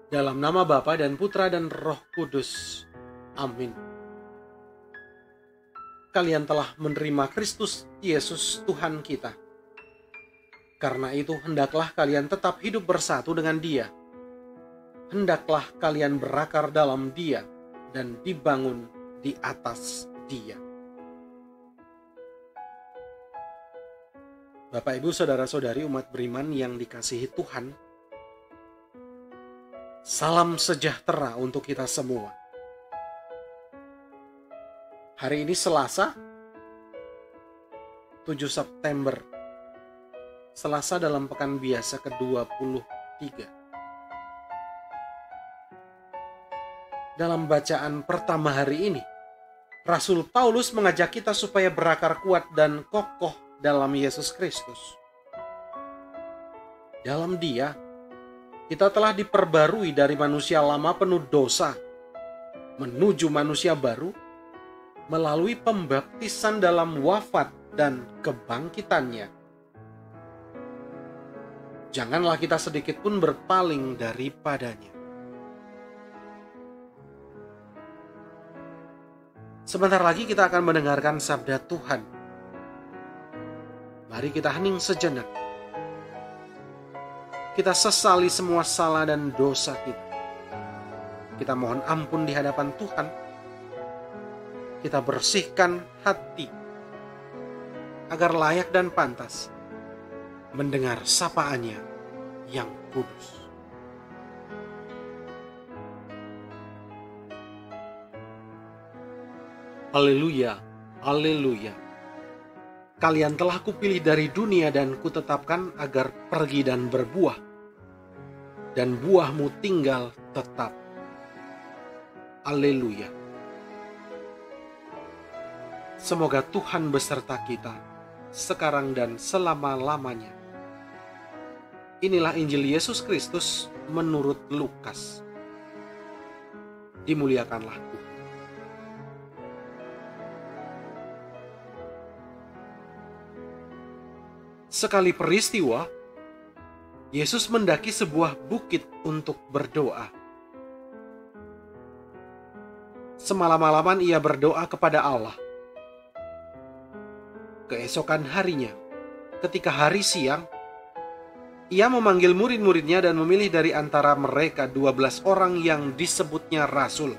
Dalam nama Bapa dan Putra dan Roh Kudus. Amin. Kalian telah menerima Kristus Yesus Tuhan kita. Karena itu hendaklah kalian tetap hidup bersatu dengan Dia. Hendaklah kalian berakar dalam Dia dan dibangun di atas Dia. Bapak, Ibu, Saudara-saudari umat beriman yang dikasihi Tuhan, salam sejahtera untuk kita semua. Hari ini Selasa, 7 September. Selasa dalam pekan biasa ke-23. Dalam bacaan pertama hari ini, Rasul Paulus mengajak kita supaya berakar kuat dan kokoh dalam Yesus Kristus. Dalam Dia, kita telah diperbarui dari manusia lama penuh dosa menuju manusia baru melalui pembaptisan dalam wafat dan kebangkitannya. Janganlah kita sedikit pun berpaling daripadanya. Sebentar lagi kita akan mendengarkan sabda Tuhan. Mari kita hening sejenak. Kita sesali semua salah dan dosa kita. Kita mohon ampun di hadapan Tuhan. Kita bersihkan hati agar layak dan pantas mendengar sapaannya yang kudus. Haleluya, haleluya. Kalian telah kupilih dari dunia dan kutetapkan agar pergi dan berbuah, dan buahmu tinggal tetap. Haleluya. Semoga Tuhan beserta kita sekarang dan selama-lamanya. Inilah Injil Yesus Kristus menurut Lukas. Dimuliakanlah Tuhan. Sekali peristiwa, Yesus mendaki sebuah bukit untuk berdoa. Semalam-malaman ia berdoa kepada Allah. Keesokan harinya, ketika hari siang, ia memanggil murid-muridnya dan memilih dari antara mereka 12 orang yang disebutnya rasul.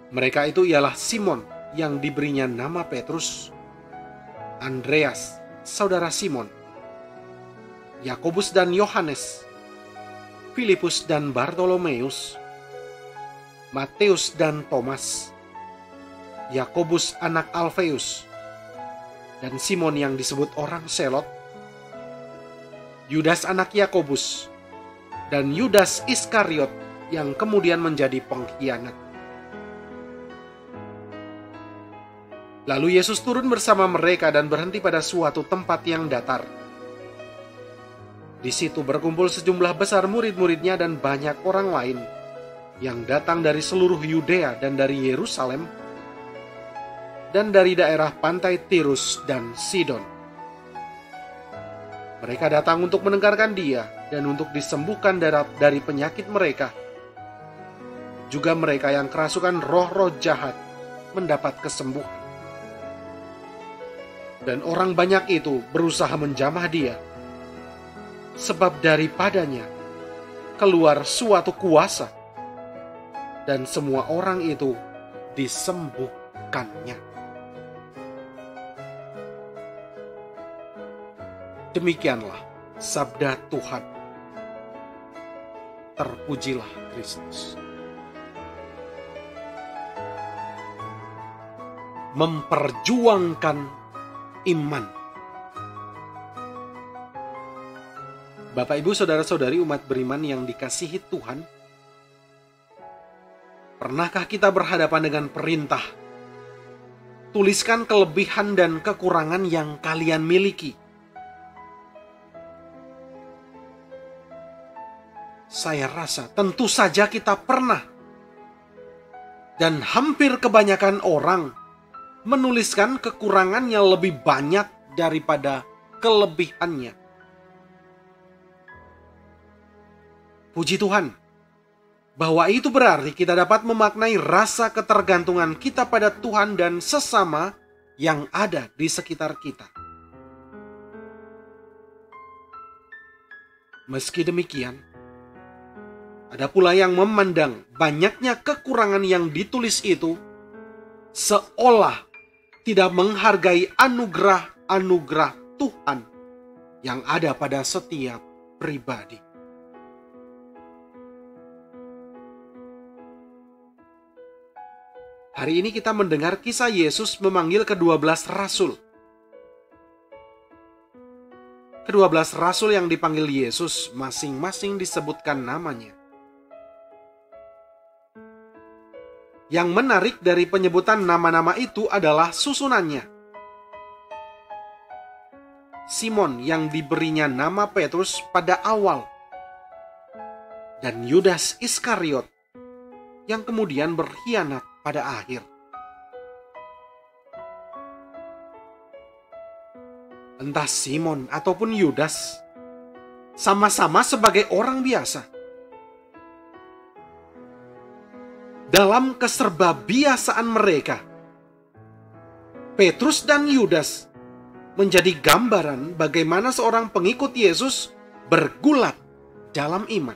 Mereka itu ialah Simon yang diberinya nama Petrus, Andreas, saudara Simon, Yakobus dan Yohanes, Filipus dan Bartolomeus, Matius dan Thomas, Yakobus anak Alfeus, dan Simon yang disebut orang Selot, Yudas anak Yakobus, dan Yudas Iskariot yang kemudian menjadi pengkhianat. Lalu Yesus turun bersama mereka dan berhenti pada suatu tempat yang datar. Di situ berkumpul sejumlah besar murid-muridnya dan banyak orang lain yang datang dari seluruh Yudea dan dari Yerusalem dan dari daerah pantai Tirus dan Sidon. Mereka datang untuk mendengarkan Dia dan untuk disembuhkan dari penyakit mereka. Juga mereka yang kerasukan roh-roh jahat mendapat kesembuhan. Dan orang banyak itu berusaha menjamah Dia, sebab daripadanya keluar suatu kuasa, dan semua orang itu disembuhkannya. Demikianlah sabda Tuhan. Terpujilah Kristus. Memperjuangkan iman. Bapak, Ibu, Saudara-saudari umat beriman yang dikasihi Tuhan, pernahkah kita berhadapan dengan perintah? Tuliskan kelebihan dan kekurangan yang kalian miliki. Saya rasa tentu saja kita pernah. Dan hampir kebanyakan orang menuliskan kekurangannya lebih banyak daripada kelebihannya. Puji Tuhan, bahwa itu berarti kita dapat memaknai rasa ketergantungan kita pada Tuhan dan sesama yang ada di sekitar kita. Meski demikian, ada pula yang memandang banyaknya kekurangan yang ditulis itu seolah tidak menghargai anugerah-anugerah Tuhan yang ada pada setiap pribadi. Hari ini kita mendengar kisah Yesus memanggil ke-12 rasul. Ke-12 rasul yang dipanggil Yesus masing-masing disebutkan namanya. Yang menarik dari penyebutan nama-nama itu adalah susunannya. Simon yang diberinya nama Petrus pada awal, dan Yudas Iskariot yang kemudian berkhianat pada akhir. Entah Simon ataupun Yudas, sama-sama sebagai orang biasa. Dalam keserbabiasaan mereka, Petrus dan Yudas menjadi gambaran bagaimana seorang pengikut Yesus bergulat dalam iman.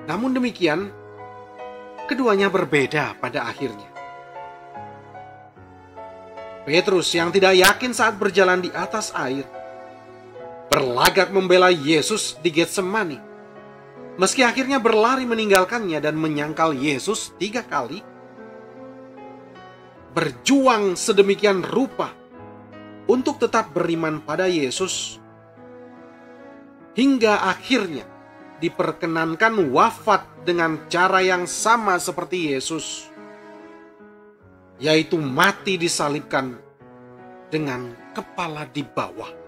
Namun demikian, keduanya berbeda pada akhirnya. Petrus yang tidak yakin saat berjalan di atas air, berlagak membela Yesus di Getsemani. Meski akhirnya berlari meninggalkannya dan menyangkal Yesus 3 kali, berjuang sedemikian rupa untuk tetap beriman pada Yesus, hingga akhirnya diperkenankan wafat dengan cara yang sama seperti Yesus, yaitu mati disalibkan dengan kepala di bawah.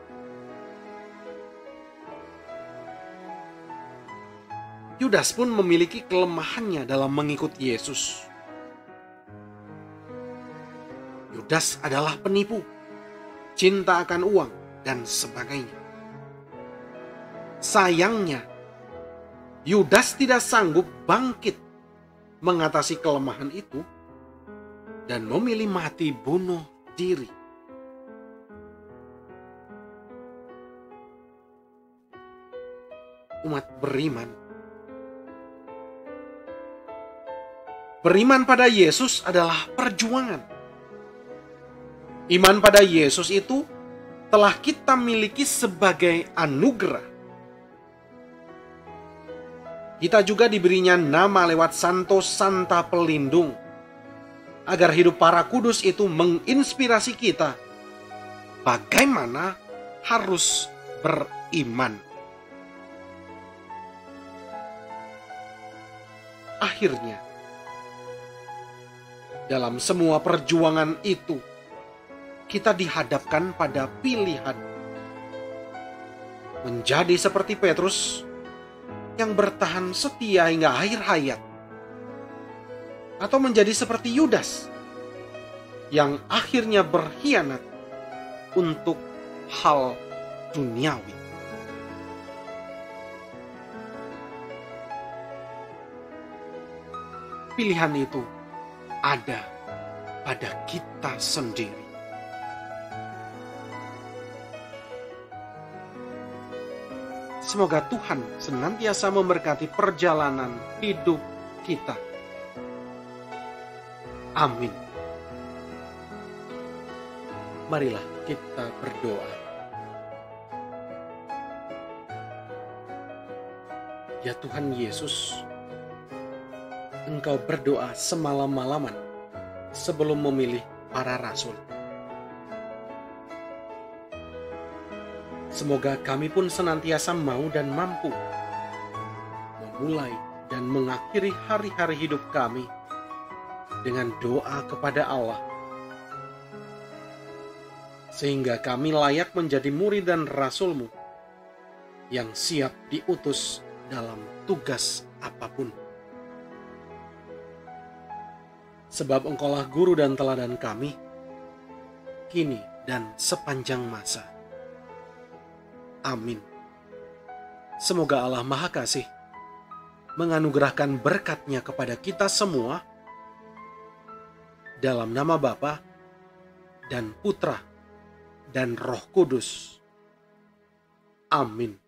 Yudas pun memiliki kelemahannya dalam mengikut Yesus. Yudas adalah penipu, cinta akan uang, dan sebagainya. Sayangnya, Yudas tidak sanggup bangkit mengatasi kelemahan itu dan memilih mati bunuh diri. Umat beriman pada Yesus adalah perjuangan. Iman pada Yesus itu telah kita miliki sebagai anugerah. Kita juga diberinya nama lewat Santo Santa Pelindung, agar hidup para kudus itu menginspirasi kita bagaimana harus beriman. Akhirnya, dalam semua perjuangan itu, kita dihadapkan pada pilihan menjadi seperti Petrus yang bertahan setia hingga akhir hayat, atau menjadi seperti Yudas yang akhirnya berkhianat untuk hal duniawi. Pilihan itu ada pada kita sendiri. Semoga Tuhan senantiasa memberkati perjalanan hidup kita. Amin. Marilah kita berdoa. Ya Tuhan Yesus, Engkau berdoa semalam-malaman sebelum memilih para rasul. Semoga kami pun senantiasa mau dan mampu memulai dan mengakhiri hari-hari hidup kami dengan doa kepada Allah, sehingga kami layak menjadi murid dan rasul-Mu yang siap diutus dalam tugas apapun. Sebab Engkaulah guru dan teladan kami, kini dan sepanjang masa. Amin. Semoga Allah Maha Kasih menganugerahkan berkat-Nya kepada kita semua, dalam nama Bapa dan Putra dan Roh Kudus. Amin.